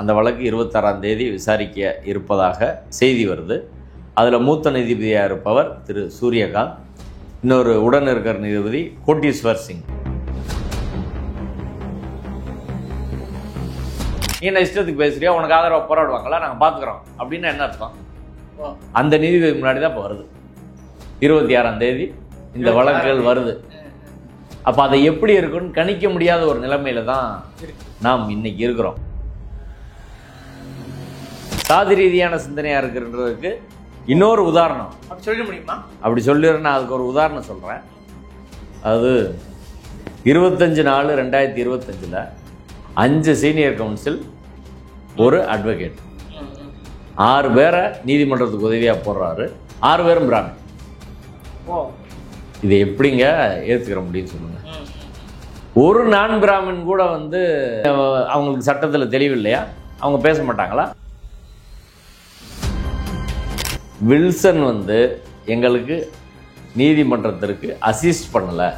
அந்த வழக்கு 26ஆம் தேதி விசாரிக்க இருப்பதாக செய்தி வருது. அதில் மூத்த நீதிபதியாக இருப்பவர் திரு சூரியகாந்த், இன்னொரு உடன் இருக்கிற நீதிபதி கோட்டீஸ்வர் சிங். நீ என்ன இஷ்டத்துக்கு பேசுறியா, உனக்கு ஆதரவாக போராடுவாங்களா, நாங்கள் பார்த்துக்குறோம் அப்படின்னு என்ன அர்த்தம்? அந்த நீதிபதி முன்னாடி தான் இப்போ வருது. 26ஆம் தேதி இந்த வழக்குகள் வருது. அப்போ அதை எப்படி இருக்குன்னு கணிக்க முடியாத ஒரு நிலைமையில தான் நாம் இன்னைக்கு இருக்கிறோம். சாதி ரீதியான சிந்தனையா இருக்குன்றதுக்கு இன்னொரு உதாரணம் சொல்ல முடியுமா? அப்படி சொல்லிடுறேன். நான் அதுக்கு ஒரு உதாரணம் சொல்றேன். அது 25/4/2025 5 சீனியர் கவுன்சில், ஒரு அட்வொகேட், 6 பேரை நீதிமன்றத்துக்கு உதவியா போடுறாரு. 6 பேரும் பிராமி. இதை எப்படிங்க ஏற்றுக்கிற முடியும்னு சொல்லுங்க. ஒரு நான் பிராமின் கூட அவங்களுக்கு சட்டத்தில் தெளிவில்லையா? அவங்க பேச மாட்டாங்களா? வில்சன் எங்களுக்கு நீதிமன்றத்திற்கு அசிஸ்ட் பண்ணலை,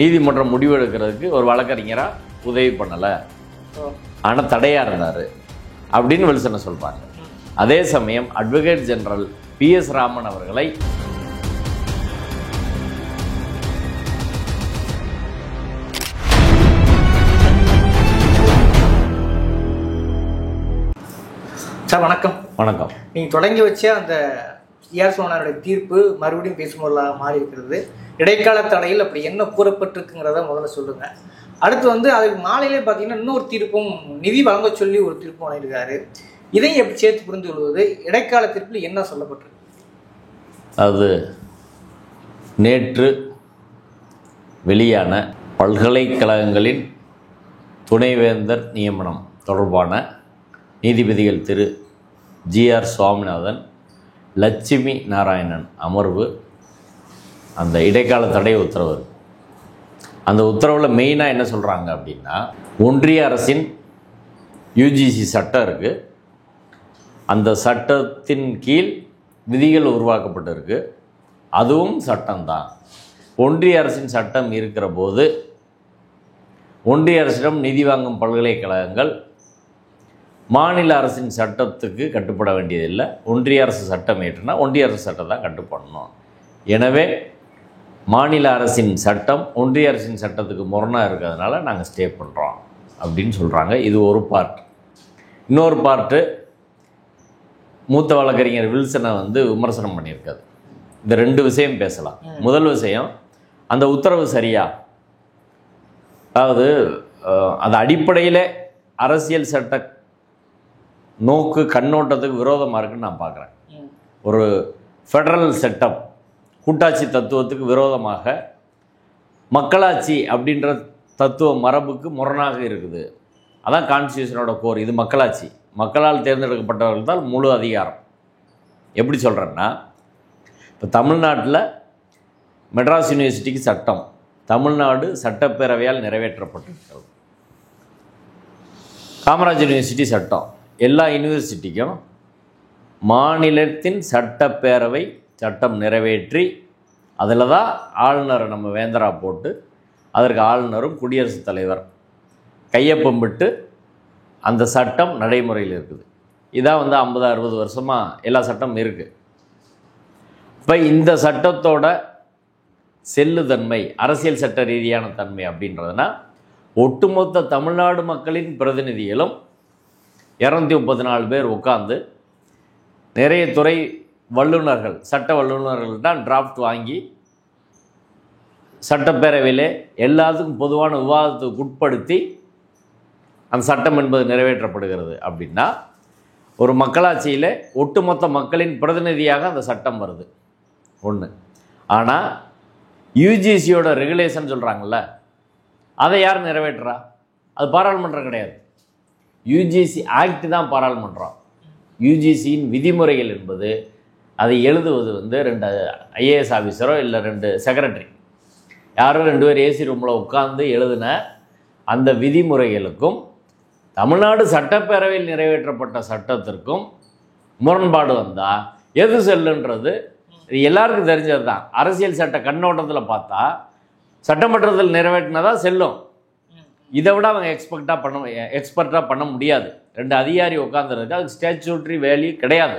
நீதிமன்றம் முடிவெடுக்கிறதுக்கு ஒரு வழக்கறிஞராக உதவி பண்ணலை, ஆனால் தடையாக இருந்தார் அப்படின்னு வில்சனை சொல்கிறாங்க. அதே சமயம் அட்வொகேட் ஜெனரல் PS ராமன் அவர்களை சார் வணக்கம். வணக்கம். நீங்கள் தொடங்கி வச்ச அந்த சோழனுடைய தீர்ப்பு மறுபடியும் பேசும்போது மாறி இருக்கிறது. இடைக்கால தடையில் அப்படி என்ன கூறப்பட்டிருக்குங்கிறத முதல்ல சொல்லுங்க. அடுத்து அதுக்கு மாலையிலே பார்த்தீங்கன்னா இன்னொரு தீர்ப்பும் நிதி வழங்க சொல்லி ஒரு தீர்ப்பு வழங்கியிருக்காரு. இதையும் எப்படி சேர்த்து புரிந்து கொள்வது? இடைக்கால தீர்ப்பில் என்ன சொல்லப்பட்டிருக்கு? அது நேற்று வெளியான பல்கலைக்கழகங்களின் துணைவேந்தர் நியமனம் தொடர்பான நீதிபதிகள் திரு GR சுவாமிநாதன், லட்சுமி நாராயணன் அமர்வு அந்த இடைக்கால தடை உத்தரவு. அந்த உத்தரவில் மெயினாக என்ன சொல்கிறாங்க அப்படின்னா, ஒன்றிய அரசின் UGC சட்டம் இருக்குது, அந்த சட்டத்தின் கீழ் விதிகள் உருவாக்கப்பட்டிருக்கு, அதுவும் சட்டம்தான். ஒன்றிய அரசின் சட்டம் இருக்கிற போது ஒன்றிய அரசிடம் நிதி வாங்கும் பல்கலைக்கழகங்கள் மாநில அரசின் சட்டத்துக்கு கட்டுப்பட வேண்டியதில்லை. ஒன்றிய அரசு சட்டம் ஏற்றுனா ஒன்றிய அரசு சட்டம் தான் கட்டுப்படணும். எனவே மாநில அரசின் சட்டம் ஒன்றிய அரசின் சட்டத்துக்கு முரணாக இருக்கிறதுனால நாங்கள் ஸ்டே பண்ணுறோம் அப்படின்னு சொல்கிறாங்க. இது ஒரு பார்ட். இன்னொரு பார்ட்டு மூத்த வழக்கறிஞர் வில்சனை விமர்சனம் பண்ணியிருக்காது. இந்த 2 விஷயம் பேசலாம். முதல் விஷயம், அந்த உத்தரவு சரியா? அதாவது அது அடிப்படையில் அரசியல் சட்ட நோக்கு கண்ணோட்டத்துக்கு விரோதமாக இருக்குன்னு நான் பார்க்குறேன். ஒரு ஃபெடரல் செட்டப், கூட்டாட்சி தத்துவத்துக்கு விரோதமாக மக்களாட்சி அப்படின்ற தத்துவ மரபுக்கு முரணாக இருக்குது. அதான் கான்ஸ்டியூஷனோட கோர். இது மக்களாட்சி, மக்களால் தேர்ந்தெடுக்கப்பட்டவர்கள் தான் முழு அதிகாரம். எப்படி சொல்கிறேன்னா, இப்போ தமிழ்நாட்டில் மெட்ராஸ் யூனிவர்சிட்டிக்கு சட்டம் தமிழ்நாடு சட்டப்பேரவையால் நிறைவேற்றப்பட்டிருக்கிறது. காமராஜர் யூனிவர்சிட்டி சட்டம் எல்லா யூனிவர்சிட்டிக்கும் மாநிலத்தின் சட்டப்பேரவை சட்டம் நிறைவேற்றி அதில் தான் ஆளுநரை நம்ம வேந்தரா போட்டு அதற்கு ஆளுநரும் குடியரசுத் தலைவர் கையொப்பம் விட்டு அந்த சட்டம் நடைமுறையில் இருக்குது. இதான் 50-60 வருஷமாக எல்லா சட்டமும் இருக்குது. இப்போ இந்த சட்டத்தோட செல்லுதன்மை, அரசியல் சட்ட ரீதியான தன்மை அப்படின்றதுனா, ஒட்டுமொத்த தமிழ்நாடு மக்களின் பிரதிநிதிகளும் 234 பேர் உட்கார்ந்து நிறைய துறை வல்லுநர்கள், சட்ட வல்லுநர்கள் தான் டிராஃப்ட் வாங்கி சட்டப்பேரவையில் எல்லாத்துக்கும் பொதுவான விவாதத்துக்கு உட்படுத்தி அந்த சட்டம் என்பது நிறைவேற்றப்படுகிறது. அப்படின்னா ஒரு மக்களாட்சியில் ஒட்டுமொத்த மக்களின் பிரதிநிதியாக அந்த சட்டம் வருது ஒன்று. ஆனால் UGCயோட ரெகுலேஷன் சொல்கிறாங்கல்ல, அதை யார் நிறைவேற்றுறா? அது பாராளுமன்றம் கிடையாது, UGC ஆக்ட் தான் பாராளுமன்றம். UGCயின் விதிமுறைகள் என்பது அதை எழுதுவது 2 IAS ஆஃபீஸரோ இல்லை 2 செக்ரட்டரி, யாரோ 2 பேர் AC ரூமில் உட்கார்ந்து எழுதின அந்த விதிமுறைகளுக்கும் தமிழ்நாடு சட்டப்பேரவையில் நிறைவேற்றப்பட்ட சட்டத்திற்கும் முரண்பாடு வந்தால் எது செல்லுன்றது இது எல்லாருக்கும் தெரிஞ்சது தான். அரசியல் சட்ட கண்ணோட்டத்தில் பார்த்தா சட்டமன்றத்தில் நிறைவேற்றினதா செல்லும். இதை விட அவங்க எக்ஸ்பர்ட்டாக பண்ண முடியாது. 2 அதிகாரி உட்காந்துருக்கு, அதுக்கு ஸ்டாச்சுட்டரி வேல்யூ கிடையாது.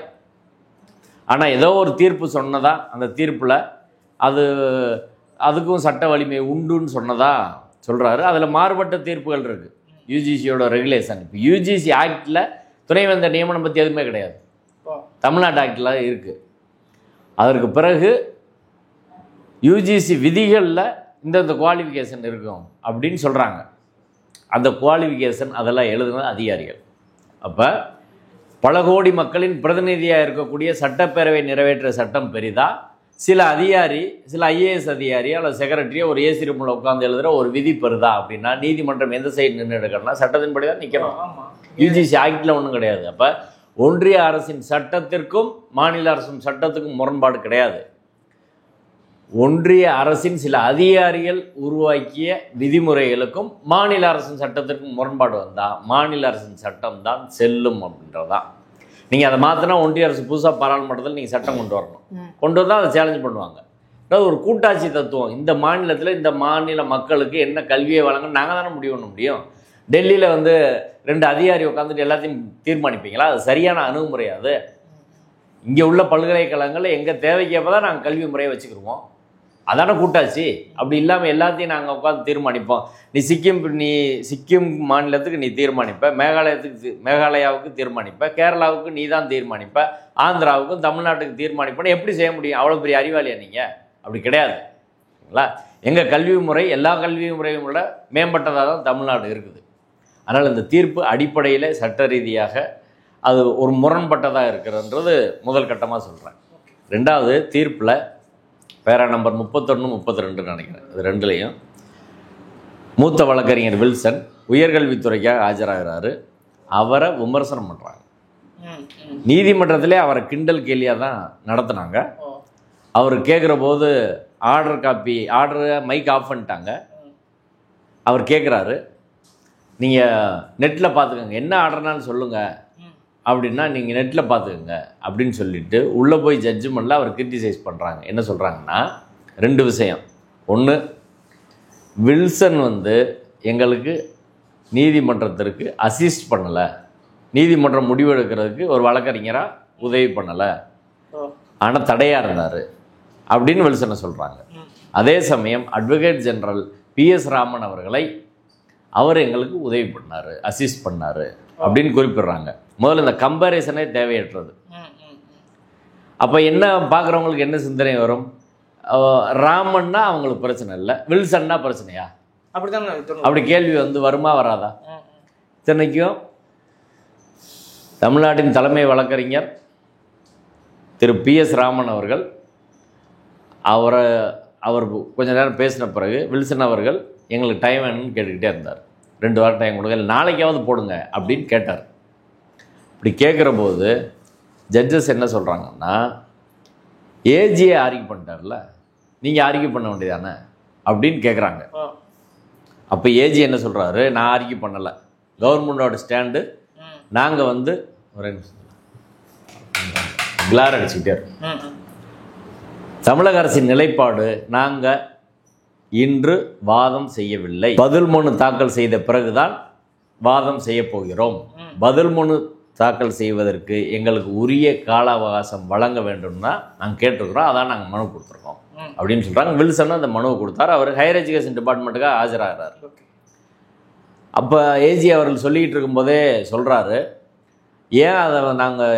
ஆனால் ஏதோ ஒரு தீர்ப்பு சொன்னதா, அந்த தீர்ப்பில் அதுக்கும் சட்ட வலிமை உண்டுன்னு சொன்னதா சொல்கிறாரு. அதில் மாறுபட்ட தீர்ப்புகள் இருக்குது. யூஜிசியோட ரெகுலேஷன், இப்போ யூஜிசி ஆக்டில் துணைவேந்தர் நியமனம் பற்றி எதுவுமே கிடையாது, தமிழ்நாடு ஆக்டில் இருக்குது. அதற்கு பிறகு யூஜிசி விதிகளில் இந்த குவாலிஃபிகேஷன் இருக்கும் அப்படின்னு சொல்கிறாங்க. அந்த குவாலிஃபிகேஷன் அதெல்லாம் எழுதுனது அதிகாரிகள். அப்போ பல கோடி மக்களின் பிரதிநிதியாக இருக்கக்கூடிய சட்டப்பேரவை நிறைவேற்ற சட்டம் பெரிதா, சில ஐஏஎஸ் அதிகாரி அல்லது செக்ரட்டரியை ஒரு ஏசி ரூமில் உட்காந்து எழுதுகிற ஒரு விதி பெறுதா அப்படின்னா நீதிமன்றம் எந்த சைடு நின்று எடுக்கணும்னா சட்டத்தின்படி தான் நிற்கணும். யூஜிசி ஆக்டில் ஒன்றும் கிடையாது. அப்போ ஒன்றிய அரசின் சட்டத்திற்கும் மாநில அரசின் சட்டத்துக்கும் முரண்பாடு கிடையாது. ஒன்றிய அரசின் சில அதிகாரிகள் உருவாக்கிய விதிமுறைகளுக்கும் மாநில அரசின் சட்டத்திற்கும் முரண்பாடு வந்தால் மாநில அரசின் சட்டம் தான் செல்லும் அப்படின்றதான். நீங்கள் அதை மாற்றினா ஒன்றிய அரசு புதுசாக பாராளுமன்றத்தில் நீங்கள் சட்டம் கொண்டு வரணும். கொண்டு வந்தால் அதை சேலஞ்ச் பண்ணுவாங்க. அதாவது ஒரு கூட்டாட்சி தத்துவம். இந்த மாநிலத்தில் இந்த மாநில மக்களுக்கு என்ன கல்வியை வழங்கணும் நாங்கள் தானே முடிவு பண்ண முடியும். டெல்லியில் 2 அதிகாரி உட்காந்துட்டு எல்லாத்தையும் தீர்மானிப்பீங்களா? அது சரியான அணுகுமுறை. அது இங்கே உள்ள பல்கலைக்கழகங்களில் எங்கள் தேவைக்கேற்ப தான் நாங்கள் கல்வி முறையை வச்சுக்கிடுவோம். அதான கூட்டாட்சி. அப்படி இல்லாமல் எல்லாத்தையும் நாங்கள் உட்காந்து தீர்மானிப்போம். நீ சிக்கிம் மாநிலத்துக்கு நீ தீர்மானிப்ப, மேகாலயாவுக்கு தீர்மானிப்ப, கேரளாவுக்கு நீ தான் தீர்மானிப்ப, ஆந்திராவுக்கும் தமிழ்நாட்டுக்கு தீர்மானிப்பேன்னு எப்படி செய்ய முடியும்? அவ்வளோ பெரிய அறிவாளியா நீங்கள்? அப்படி கிடையாது. சரிங்களா? எங்கள் கல்வி முறை எல்லா கல்வி முறையும் விட மேம்பட்டதாக தான் தமிழ்நாடு இருக்குது. அதனால் இந்த தீர்ப்பு அடிப்படையில் சட்ட ரீதியாக அது ஒரு முரண்பட்டதாக இருக்கிறன்றது முதல் கட்டமாக சொல்கிறேன். 2வது தீர்ப்பில் பேரா நம்பர் 31, 32 நினைக்கிறேன், இது 2லையும் மூத்த வழக்கறிஞர் வில்சன் உயர்கல்வித்துறைக்காக ஆஜராகிறாரு. அவரை விமர்சனம் பண்ணுறாங்க. நீதிமன்றத்திலே அவரை கிண்டல் கேலியாக தான் நடத்துனாங்க. அவர் கேட்குற போது ஆர்டரை மைக் ஆஃப் பண்ணிட்டாங்க. அவர் கேட்குறாரு, நீங்கள் நெட்டில் பார்த்துக்கோங்க, என்ன ஆர்டர்னாலும் சொல்லுங்கள் அப்படின்னா நீங்கள் நெட்டில் பார்த்துக்கோங்க அப்படின்னு சொல்லிட்டு உள்ளே போய் ஜட்ஜ்மெண்ட்டில் அவர் கிரிட்டிசைஸ் பண்ணுறாங்க. என்ன சொல்கிறாங்கன்னா 2 விஷயம். ஒன்று, வில்சன் எங்களுக்கு நீதிமன்றத்திற்கு அசிஸ்ட் பண்ணலை, நீதிமன்றம் முடிவெடுக்கிறதுக்கு ஒரு வழக்கறிஞராக உதவி பண்ணலை, ஆனால் தடையாக இருந்தார் அப்படின்னு வில்சனை சொல்கிறாங்க. அதே சமயம் அட்வொகேட் ஜெனரல் PS ராமன் அவர்களை அவர் எங்களுக்கு உதவி பண்ணார், அசிஸ்ட் பண்ணார் அப்படின்னு குறிப்பிடுறாங்க. முதல்ல இந்த கம்பேரிசனே தேவையற்றது. அப்போ என்ன பார்க்குறவங்களுக்கு என்ன சிந்தனை வரும்? ராமன்னா அவங்களுக்கு பிரச்சனை இல்லை, வில்சன்னா பிரச்சனையா? அப்படி கேள்வி வருமா வராதா? இத்தனைக்கும் தமிழ்நாட்டின் தலைமை வழக்கறிஞர் திரு PS ராமன் அவர்கள் அவர் கொஞ்ச நேரம் பேசின பிறகு வில்சன் அவர்கள் எங்களுக்கு டைம் வேணும்னு கேட்டுக்கிட்டே இருந்தார். 2 வாரம் டைம் கொடுங்க, நாளைக்காவது போடுங்க அப்படின்னு கேட்டார். இப்படி கேட்குற போது ஜட்ஜஸ் என்ன சொல்கிறாங்கன்னா, ஏஜியை ஆர்கியூ பண்ணிட்டார்ல, நீங்கள் ஆர்கியூ பண்ண வேண்டியதானே அப்படின்னு கேட்குறாங்க. அப்போ ஏஜி என்ன சொல்கிறாரு, நான் ஆர்கியூ பண்ணலை, கவர்மெண்டோட ஸ்டாண்டு, நாங்கள் ஒரு கிளார் அடிச்சுக்கிட்டே இருக்கோம், தமிழக அரசின் நிலைப்பாடு, நாங்கள் இன்று வாதம் செய்யவில்லை, பதில் மனு தாக்கல் செய்த பிறகுதான் வாதம் செய்ய போகிறோம், பதில் மனு தாக்கல் செய்வதற்கு எங்களுக்கு உரிய கால அவகாசம் வழங்க வேண்டும்னா நாங்கள் கேட்டிருக்கிறோம், அதான் நாங்கள் மனு கொடுத்துருக்கோம் அப்படின்னு சொல்கிறாங்க. வில்சன் அந்த மனுவை கொடுத்தார். அவர் ஹையர் எஜுகேஷன் டிபார்ட்மெண்ட்டுக்காக ஆஜராகிறார். அப்போ ஏஜி அவர்கள் சொல்லிக்கிட்டு இருக்கும்போதே சொல்கிறாரு, ஏன் அதை நாங்கள்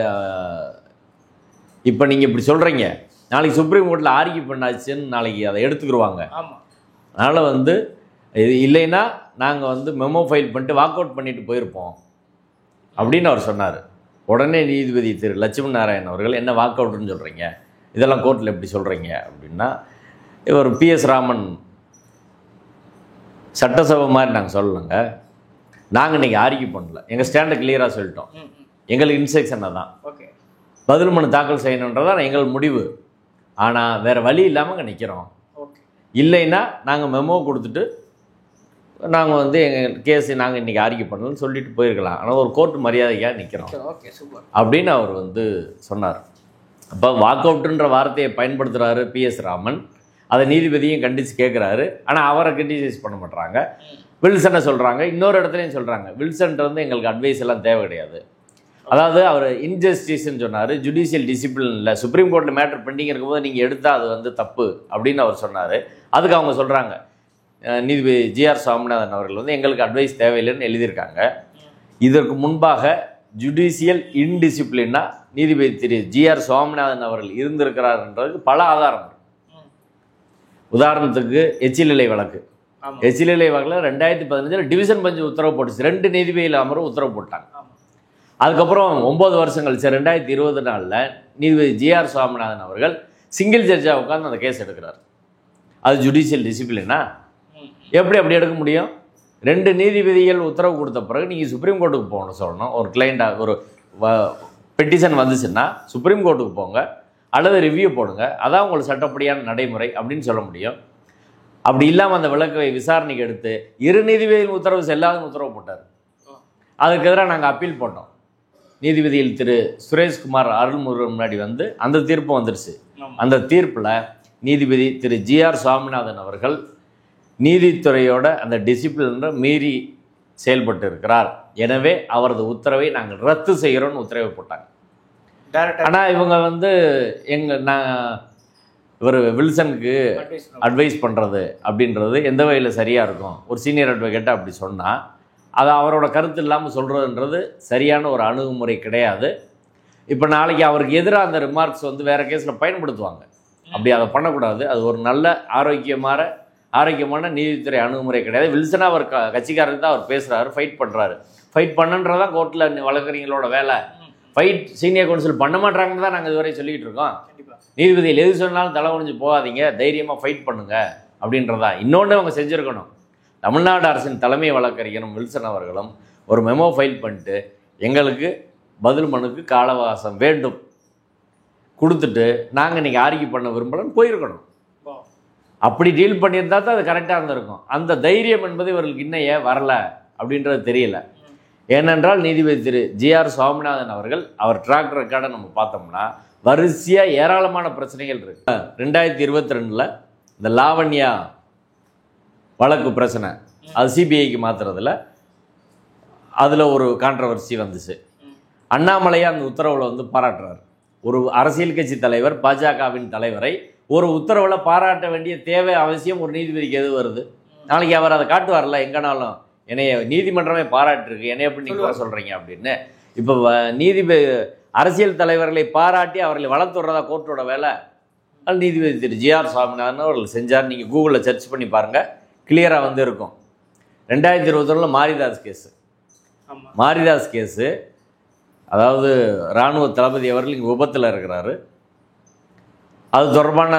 இப்போ நீங்கள் இப்படி சொல்கிறீங்க, நாளைக்கு சுப்ரீம் கோர்ட்டில் ஆர்கியூ பண்ணாச்சுன்னு நாளைக்கு அதை எடுத்துக்கிடுவாங்க, அதனால் இது இல்லைன்னா நாங்கள் மெமோ ஃபைல் பண்ணிட்டு வாக் அவுட் பண்ணிட்டு போயிருப்போம் அப்படின்னு அவர் சொன்னார். உடனே நீதிபதி திரு லட்சுமி நாராயணன் அவர்கள், என்ன வாக் அவுட்னு சொல்கிறீங்க, இதெல்லாம் கோர்ட்டில் எப்படி சொல்கிறீங்க அப்படின்னா, இவர் PS ராமன், சட்டசபை மாதிரி நாங்கள் சொல்லலைங்க, நாங்கள் இன்றைக்கி ஆர்கியூ பண்ணல, எங்கள் ஸ்டாண்டை கிளியராக சொல்லிட்டோம், எங்களுக்கு இன்ஸ்ட்ரக்ஷனை தான் பதில் மனு தாக்கல் செய்யணுன்றதான் எங்கள் முடிவு, ஆனால் வேறு வழி இல்லாமல் இங்கே நிற்கிறோம், இல்லைன்னா நாங்கள் மெமோ கொடுத்துட்டு நாங்கள் எங்கள் கேஸை நாங்கள் இன்றைக்கி ஆர்கியூ பண்ணலன்னு சொல்லிட்டு போயிருக்கலாம், ஆனால் ஒரு கோர்ட்டு மரியாதைக்காக நிற்கிறோம் அப்படின்னு அவர் சொன்னார். அப்போ வாக் அவுட்டுன்ற வார்த்தையை பயன்படுத்துகிறாரு PS ராமன், அதை நீதிபதியும் கண்டித்து கேட்குறாரு, ஆனால் அவரை கிரிட்டிசைஸ் பண்ண மாட்டாங்க. வில்சனை சொல்கிறாங்க. இன்னொரு இடத்துலையும் சொல்கிறாங்க, வில்சன்ட்ட வந்து எங்களுக்கு அட்வைஸ் எல்லாம் தேவை கிடையாது. அதாவது அவர் இன்ஜஸ்டிஸ்ன்னு சொன்னார், ஜுடிஷியல் டிசிப்ளின் இல்லை, சுப்ரீம் கோர்ட்டில் மேட்டர் பெண்டிங் இருக்கும்போது நீங்கள் எடுத்தால் அது வந்து தப்பு அப்படின்னு அவர் சொன்னார். அதுக்கு அவங்க சொல்கிறாங்க, நீதிபதி ஜிஆர் சுவாமிநாதன் அவர்கள் வந்து எங்களுக்கு அட்வைஸ் தேவையில்லைன்னு எழுதியிருக்காங்க. இதற்கு முன்பாக ஜுடிஷியல் இன்டிசிப்ளினா நீதிபதி திரு ஜிஆர் சுவாமிநாதன் அவர்கள் இருந்திருக்கிறார்ன்றதுக்கு பல ஆதாரம். உதாரணத்துக்கு எச்சிலை வழக்கு. எச்சிலை வழக்கில் 2015 டிவிஷன் பெஞ்ச் உத்தரவு போட்டுச்சு. 2 நீதிபதிகள் அமர்வு உத்தரவு போட்டாங்க. அதுக்கப்புறம் 9 வருஷம் கழிச்சு 2024 நீதிபதி ஜிஆர் சுவாமிநாதன் அவர்கள் சிங்கிள் ஜட்ஜாக உட்காந்து அந்த கேஸ் எடுக்கிறார். அது ஜுடிஷியல் டிசிப்ளினா? எப்படி அப்படி எடுக்க முடியும்? 2 நீதிபதிகள் உத்தரவு கொடுத்த பிறகு நீங்கள் சுப்ரீம் கோர்ட்டுக்கு போகணும் சொல்லணும். ஒரு கிளைண்டாக ஒரு பெட்டிஷன் வந்துச்சுன்னா சுப்ரீம் கோர்ட்டுக்கு போங்க அல்லது ரிவ்யூ போடுங்க, அதான் உங்களுக்கு சட்டப்படியான நடைமுறை அப்படின்னு சொல்ல முடியும். அப்படி இல்லாமல் அந்த வழக்கை விசாரணைக்கு எடுத்து 2 நீதிபதிகள் உத்தரவு செல்லாதுன்னு உத்தரவு போட்டார். அதுக்கு எதிராக நாங்கள் அப்பீல் போட்டோம். நீதிபதியில் திரு சுரேஷ்குமார் அருள்முருகன் முன்னாடி வந்து அந்த தீர்ப்பு வந்துருச்சு. அந்த தீர்ப்பில் நீதிபதி திரு ஜிஆர் சுவாமிநாதன் அவர்கள் நீதித்துறையோட அந்த டிசிப்ளினை மீறி செயல்பட்டு இருக்கிறார், எனவே அவரது உத்தரவை நாங்கள் ரத்து செய்கிறோன்னு உத்தரவை போட்டாங்க. ஆனால் இவங்க வந்து இவர் வில்சனுக்கு அட்வைஸ் பண்ணுறது அப்படின்றது எந்த வகையில் சரியாக இருக்கும்? ஒரு சீனியர் அட்வொகேட்டை அப்படி சொன்னால் அது அவரோட கருத்து இல்லாமல் சொல்கிறதுன்றது சரியான ஒரு அணுகுமுறை கிடையாது. இப்போ நாளைக்கு அவருக்கு எதிராக அந்த ரிமார்க்ஸ் வந்து வேறு கேஸில் பயன்படுத்துவாங்க. அப்படி அதை பண்ணக்கூடாது. அது ஒரு நல்ல ஆரோக்கியமான நீதித்துறை அணுகுமுறை கிடையாது. வில்சனாக அவர் கட்சிக்காரருக்கு தான் அவர் பேசுகிறாரு, ஃபைட் பண்ணுறாரு. ஃபைட் பண்ணுன்றதான் கோர்ட்டில் வழக்கறிஞர்களோட வேலை. ஃபைட் சீனியர் கவுன்சில் பண்ண மாட்டாங்கன்னு தான் நாங்கள் இதுவரை சொல்லிகிட்டு இருக்கோம். நீதிபதியில் எது சொன்னாலும் தலை குனிஞ்சு போகாதீங்க, தைரியமாக ஃபைட் பண்ணுங்க அப்படின்றதா. இன்னொன்று அவங்க செஞ்சுருக்கணும். தமிழ்நாடு அரசின் தலைமை வழக்கறிஞரும் வில்சன் அவர்களும் ஒரு மெமோ ஃபைல் பண்ணிட்டு எங்களுக்கு பதில் மனுக்கு கால அவகாசம் வேண்டும் கொடுத்துட்டு நாங்கள் இன்றைக்கி ஆர்கியூ பண்ண விரும்பலன்னு போயிருக்கணும். அப்படி டீல் பண்ணியிருந்தா தான் அது கரெக்டாக இருந்திருக்கும். அந்த தைரியம் என்பது இவர்களுக்கு இன்னும் ஏன் வரல அப்படின்றது தெரியல. ஏனென்றால் நீதிபதி திரு ஜிஆர் சுவாமிநாதன் அவர்கள் அவர் ட்ராக் ரெக்கார்டை நம்ம பார்த்தோம்னா வரிசையாக ஏராளமான பிரச்சனைகள் இருக்கு. 2022 இந்த லாவண்யா வழக்கு பிரச்சனை, அது சிபிஐக்கு மாற்றுறதுல அதில் ஒரு கான்ட்ரவர்சி வந்துச்சு. அண்ணாமலையா அந்த உத்தரவில் வந்து பாராட்டுறாரு. ஒரு அரசியல் கட்சி தலைவர், பாஜகவின் தலைவரை ஒரு உத்தரவில் பாராட்ட வேண்டிய தேவை அவசியம் ஒரு நீதிபதிக்கு எது வருது? நாளைக்கு அவர் அதை காட்டுவார்ல, எங்கனாலும் என்னைய நீதிமன்றமே பாராட்டிருக்கு, என்னை எப்படி நீங்கள் சொல்கிறீங்க அப்படின்னு. இப்போ நீதிபதி அரசியல் தலைவர்களை பாராட்டி அவர்களை வளர்த்து விடுறதா கோர்ட்டோட வேலை. அது நீதிபதி திரு ஜிஆர் சுவாமிநாதன் அவர்கள் செஞ்சார். நீங்கள் கூகுளில் சர்ச் பண்ணி பாருங்கள், கிளியராக வந்து இருக்கும். 2021 மாரிதாஸ் கேஸு. மாரிதாஸ் கேஸு, அதாவது இராணுவ தளபதி அவர்கள் இங்கே விபத்தில் இருக்கிறாரு. அது தொடர்பான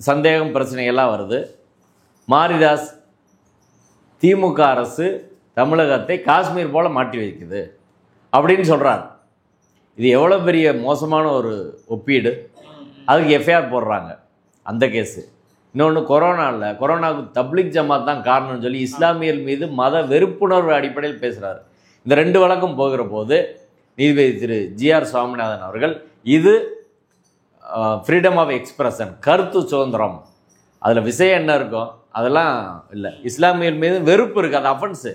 சந்தேகம் பிரச்சனைகள்லாம் வருது. மாரிதாஸ் திமுக அரசு தமிழகத்தை காஷ்மீர் போல் மாட்டி வைக்குது அப்படின்னு சொல்கிறார். இது எவ்வளோ பெரிய மோசமான ஒரு ஒப்பீடு. அதுக்கு எஃப்ஐஆர் போடுறாங்க அந்த கேஸு. இன்னொன்று கொரோனாவுக்கு தப்லீக் ஜமாத் தான் காரணம்னு சொல்லி இஸ்லாமியர்கள் மீது மத வெறுப்புணர்வு அடிப்படையில் பேசுகிறாரு. இந்த 2 வழக்கும் போகிற போது நீதிபதி திரு ஜிஆர் சுவாமிநாதன் அவர்கள் இது ஃப்ரீடம் ஆஃப் எக்ஸ்பிரஷன், கருத்து சுதந்திரம், அதில் விஷயம் என்ன இருக்கும் அதெல்லாம் இல்லை. இஸ்லாமியர் மீது வெறுப்பு இருக்குது, அது அஃபென்ஸு.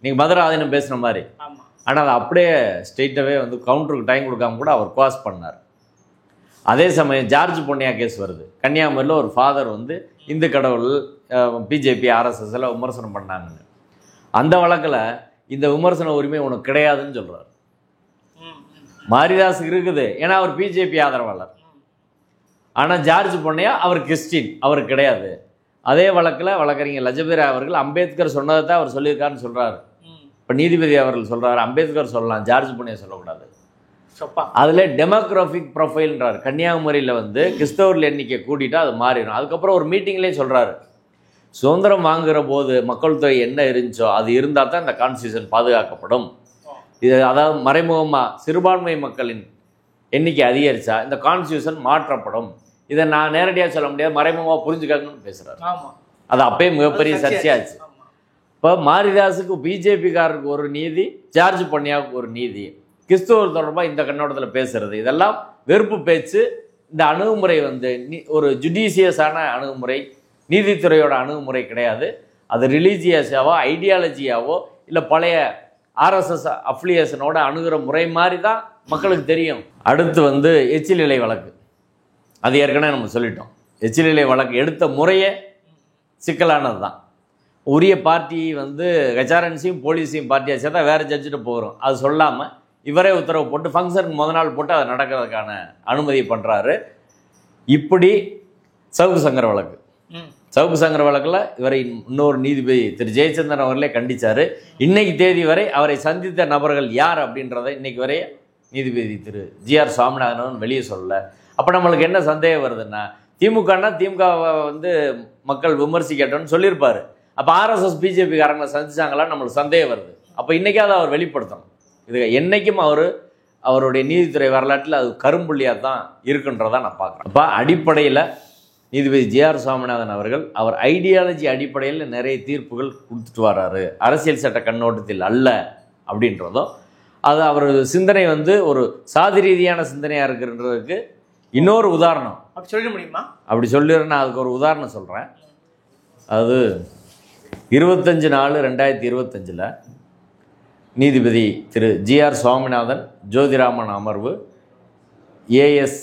நீங்கள் மதுரை ஆதீனம் பேசுகிற மாதிரி. ஆனால் அதை அப்படியே ஸ்ட்ரெயிட்டாகவே வந்து கவுண்டருக்கு டைம் கொடுக்காம கூட அவர் பாஸ் பண்ணார். அதே சமயம் ஜார்ஜ் பொன்னையா கேஸ் வருது. கன்னியாகுமரியில் ஒரு ஃபாதர் வந்து இந்து கடவுள் பிஜேபி ஆர்எஸ்எஸ்ல விமர்சனம் பண்ணாங்கன்னு. அந்த வழக்கில் இந்த விமர்சன உரிமை உனக்கு கிடையாதுன்னு சொல்கிறார். மாரிதாஸ் இருக்குது, ஏன்னா அவர் பிஜேபி ஆதரவாளர். ஆனால் ஜார்ஜ் பொன்னையா அவர் கிறிஸ்டின், அவர் கிடையாது. அதே வழக்கில் வழக்கறிஞர் லஜபதி அவர்கள் அம்பேத்கர் சொன்னதை தான் அவர் சொல்லியிருக்காருன்னு சொல்கிறாரு. இப்போ நீதிபதி அவர்கள் சொல்கிறாரு அம்பேத்கர் சொல்லலாம், ஜார்ஜ் பொன்னையா சொல்லக்கூடாது. அதில் டெமோக்ராஃபிக் ப்ரொஃபைல்ன்றார். கன்னியாகுமரியில் வந்து கிறிஸ்தவர்கள் எண்ணிக்கை கூட்டிட்டா அது மாறிடும். அதுக்கப்புறம் ஒரு மீட்டிங்லேயே சொல்கிறாரு, சுதந்திரம் வாங்குகிற போது மக்கள் தொகை என்ன இருந்துச்சோ அது இருந்தால் தான் இந்த கான்ஸ்டியூஷன் பாதுகாக்கப்படும். இது அதாவது மறைமுகமாக சிறுபான்மை மக்களின் எண்ணிக்கை அதிகரித்தா இந்த கான்ஸ்டியூஷன் மாற்றப்படும். இதை நான் நேரடியாக சொல்ல முடியாது, மறைமுகமாக புரிஞ்சுக்கணும்னு பேசுகிறார். அது அப்பயே மிகப்பெரிய சர்ச்சையாச்சு. இப்போ மாரிதாஸுக்கு பிஜேபிக்காரருக்கு ஒரு நீதி, ஜார்ஜ் பொன்னையாவுக்கு ஒரு நீதி, கிறிஸ்துவர் தொடர்பாக இந்த கண்ணோட்டத்தில் பேசுறது, இதெல்லாம் வெறுப்பு பேச்சு. இந்த அணுகுமுறை வந்து ஒரு ஜுடிஷியஸான அணுகுமுறை, நீதித்துறையோட அணுகுமுறை கிடையாது. அது ரிலீஜியஸாவோ ஐடியாலஜியாவோ இல்லை பழைய ஆர்எஸ்எஸ் அஃபிலியேஷனோட அணுகிற முறை மாதிரி தான் மக்களுக்கு தெரியும். அடுத்து வந்து எச்சில் இலை வழக்கு, அது ஏற்கனவே நம்ம சொல்லிட்டோம். எச்சில் இலை வழக்கு எடுத்த முறையே சிக்கலானது தான். உரிய பார்ட்டி வந்து ஹெச்ஆர்என்சியும் போலீஸையும் பார்ட்டியாக சேர்த்தா வேறு ஜட்ஜிட்டு போகிறோம். அது சொல்லாமல் இவரே உத்தரவு போட்டு ஃபங்க்ஷனுக்கு முத நாள் போட்டு அதை நடக்கிறதுக்கான அனுமதி பண்ணுறாரு. இப்படி சவுக்கு சங்கர் வழக்கு, சவுக்கு சங்கர் வழக்கில் இவரை இன்னொரு நீதிபதி திரு ஜெயச்சந்திரன் அவர்களே கண்டித்தார். இன்னைக்கு தேதி வரை அவரை சந்தித்த நபர்கள் யார் அப்படின்றத இன்னைக்கு வரை நீதிபதி திரு ஜிஆர் சுவாமிநாதன் வெளியே சொல்லலை. அப்போ நம்மளுக்கு என்ன சந்தேகம் வருதுன்னா, திமுகனா திமுகவை வந்து மக்கள் விமர்சிக்கட்டும்னு சொல்லியிருப்பார். அப்போ ஆர்எஸ்எஸ் பிஜேபி காரங்களை சந்திச்சாங்களான்னு நம்மளுக்கு சந்தேகம் வருது. அப்போ இன்றைக்காவது அவர் வெளிப்படுத்தணும். இது என்றைக்கும் அவருடைய நீதித்துறை வரலாற்றில் அது கரும்புள்ளியாக தான் இருக்குன்றதான் நான் பார்க்குறேன். அப்போ அடிப்படையில் நீதிபதி ஜிஆர் சுவாமிநாதன் அவர்கள் அவர் ஐடியாலஜி அடிப்படையில் நிறைய தீர்ப்புகள் கொடுத்துட்டு வர்றாரு, அரசியல் சட்ட கண்ணோட்டத்தில் அல்ல அப்படின்றதும், அது அவர் சிந்தனை வந்து ஒரு சாதி ரீதியான சிந்தனையாக இருக்குன்றதுக்கு இன்னொரு உதாரணம். அப்படி சொல்ல முடியுமா? அப்படி சொல்லிடுறேன். நான் அதுக்கு ஒரு உதாரணம் சொல்கிறேன். அது 25/4/2025 நீதிபதி திரு ஜிஆர் சுவாமிநாதன் ஜோதிராமன் அமர்வு AS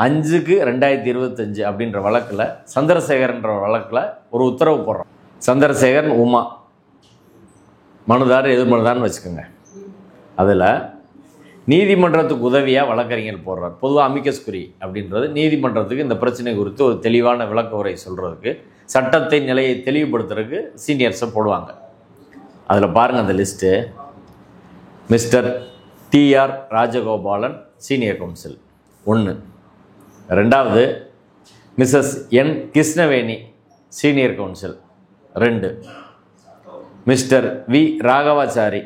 5/2025 அப்படின்ற வழக்கில் சந்திரசேகர்ன்ற வழக்கில் ஒரு உத்தரவு போடுறோம். சந்திரசேகரன் உமா மனுதார் எதிர்மனுதான்னு வச்சுக்கோங்க. அதில் நீதிமன்றத்துக்கு உதவியாக வழக்கறிஞர் போடுறார். பொதுவாக அமிக்கஸ் குறி அப்படின்றது நீதிமன்றத்துக்கு இந்த பிரச்சனை குறித்து ஒரு தெளிவான விளக்க உரை சொல்கிறதுக்கு, சட்டத்தை நிலையை தெளிவுபடுத்துறதுக்கு சீனியர்ஸை போடுவாங்க. அதில் பாருங்கள் அந்த list. Mr TR Rajagopalan senior counsel 1. ரெண்டாவது Mrs N Krishnaveni senior counsel 2. Mr V Raghavachari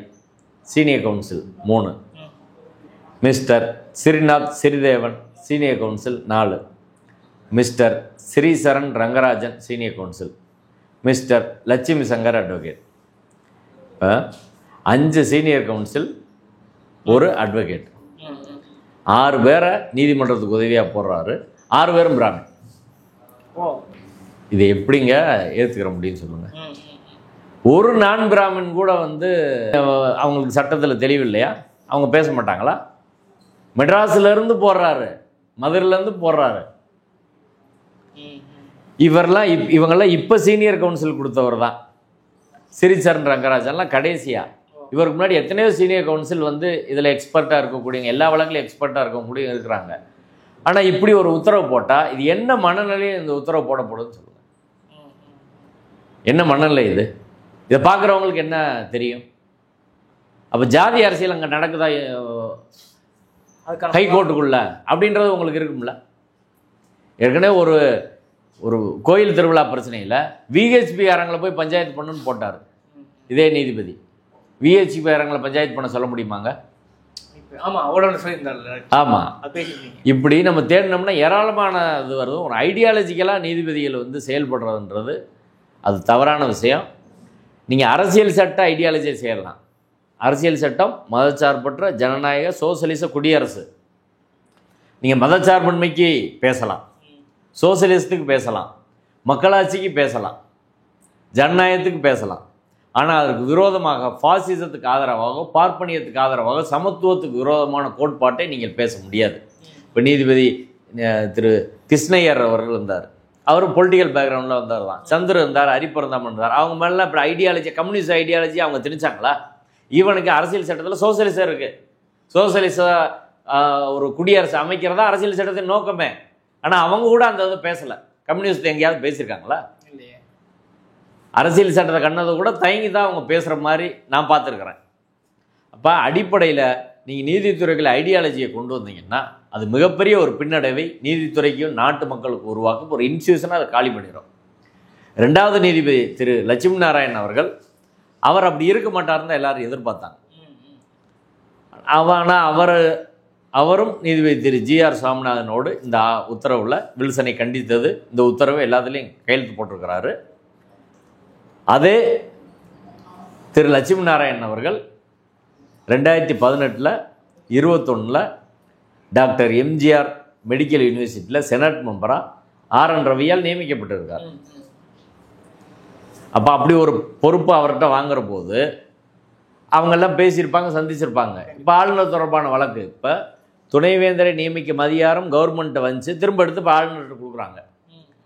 senior counsel 3. Mr Srinath Sridevan senior counsel 4. Mr Sricharan Rangarajan senior counsel. Mr Lakshmi Shankar advocate. 5 senior counsel, 1 advocate. 6 பேரை நீதிமன்றத்துக்கு உதவியாக போடுறாரு. 6 பேரும் பிராமின். இது எப்படிங்க ஏற்றுக்கிற முடியும்னு சொல்லுங்கள். ஒரு நான் பிராமின் கூட வந்து அவங்களுக்கு சட்டத்தில் தெளிவில்லையா? அவங்க பேச மாட்டாங்களா? மெட்ராஸ்லேருந்து போடுறாரு, மதுரையிலேருந்து போடுறாரு. இவங்கெல்லாம் இப்போ சீனியர் கவுன்சில் கொடுத்தவர் தான். ஸ்ரீசரண் ரங்கராஜன்லாம் கடைசியாக. இவருக்கு முன்னாடி எத்தனையோ சீனியர் கவுன்சில் வந்து இதில் எக்ஸ்பர்ட்டாக இருக்கக்கூடியவங்க, எல்லா வழக்கிலையும் எக்ஸ்பர்ட்டாக இருக்கக்கூடிய இருக்கிறாங்க. ஆனால் இப்படி ஒரு உத்தரவு போட்டால் இது என்ன மனநிலையில் இந்த உத்தரவு போடப்படுதுன்னு சொல்லுங்கள். என்ன மனநிலை இது? இதை பார்க்குறவங்களுக்கு என்ன தெரியும்? அப்போ ஜாதி அரசியல் அங்கே நடக்குதா ஹைகோர்ட்டுக்குள்ள அப்படின்றது உங்களுக்கு இருக்கும்ல. ஏற்கனவே ஒரு கோயில் திருவிழா பிரச்சனையில் VHP அரங்களை போய் பஞ்சாயத்து பண்ணுன்னு போட்டார் இதே நீதிபதி. VHP அரங்களை பஞ்சாயத்து பண்ண சொல்ல முடியுமாங்க? ஆமாம். இப்படி நம்ம தேடினோம்னா ஏராளமான இது வருது. ஒரு ஐடியாலஜிக்கலாக நீதிபதிகள் வந்து செயல்படுறதுன்றது அது தவறான விஷயம். நீங்கள் அரசியல் சட்ட ஐடியாலஜியை செய்யலாம். அரசியல் சட்டம் மதச்சார்பற்ற ஜனநாயக சோசலிச குடியரசு. நீங்கள் மதச்சார்பின்மைக்கு பேசலாம், சோசலிசத்துக்கு பேசலாம், மக்களாட்சிக்கு பேசலாம், ஜனநாயகத்துக்கு பேசலாம். ஆனால் அதற்கு விரோதமாக பாசிசத்துக்கு ஆதரவாக, பார்ப்பனியத்துக்கு ஆதரவாக, சமத்துவத்துக்கு விரோதமான கோட்பாட்டை நீங்கள் பேச முடியாது. இப்போ நீதிபதி திரு கிருஷ்ணய்யர் அவர்கள் இருந்தார். அவரும் பொலிட்டிக்கல் பேக்ரவுண்டில் வந்தார் தான். சந்திர இருந்தார், ஹரிபரந்தாமன் இருந்தார். அவங்க மேலாம் இப்போ ஐடியாலஜி, கம்யூனிஸ்ட் ஐடியாலஜி அவங்க திணிச்சாங்களா? ஈவனுக்கு அரசியல் சட்டத்தில் சோசியலிசம் இருக்குது. சோசியலிச ஒரு குடியரசு அமைக்கிறதா அரசியல் சட்டத்தின் நோக்கமே. ஆனால் அவங்க கூட அந்த இதை பேசலை. கம்யூனிஸ்ட் எங்கேயாவது பேசியிருக்காங்களா? அரசியல் சட்டத்தை கண்ணதை கூட தயங்கி தான் அவங்க பேசுகிற மாதிரி நான் பார்த்துருக்குறேன். அப்போ அடிப்படையில் நீங்கள் நீதித்துறைகளை ஐடியாலஜியை கொண்டு வந்தீங்கன்னா அது மிகப்பெரிய ஒரு பின்னடைவை நீதித்துறைக்கும் நாட்டு மக்களுக்கு உருவாக்கும். ஒரு இன்ஸ்டியூஷனாக அதை காலி பண்ணிடும். 2வது நீதிபதி திரு லட்சுமி நாராயணன் அவர்கள், அவர் அப்படி இருக்க மாட்டார்னு தான் எல்லாரும் எதிர்பார்த்தாங்க. ஆனால் அவரும் நீதிபதி திரு ஜிஆர் சுவாமிநாதனோடு இந்த உத்தரவில் வில்சனை கண்டித்தது, இந்த உத்தரவு எல்லாத்துலேயும் கையெழுத்து போட்டிருக்கிறாரு. அதே திரு லட்சுமி நாராயணன் அவர்கள் 2018 21 டாக்டர் எம்ஜிஆர் மெடிக்கல் யூனிவர்சிட்டியில் செனட் மெம்பராக RN ரவியால் நியமிக்கப்பட்டிருக்கார். அப்போ அப்படி ஒரு பொறுப்பு அவர்கிட்ட வாங்குற போது அவங்கெல்லாம் பேசியிருப்பாங்க, சந்திச்சிருப்பாங்க. இப்போ ஆளுநர் தொடர்பான வழக்கு, இப்போ துணைவேந்தரை நியமிக்கும் அதிகாரம் கவர்மெண்ட்டை வந்து திரும்ப எடுத்து இப்போ ஆளுநர்கிட்ட கொடுக்குறாங்க.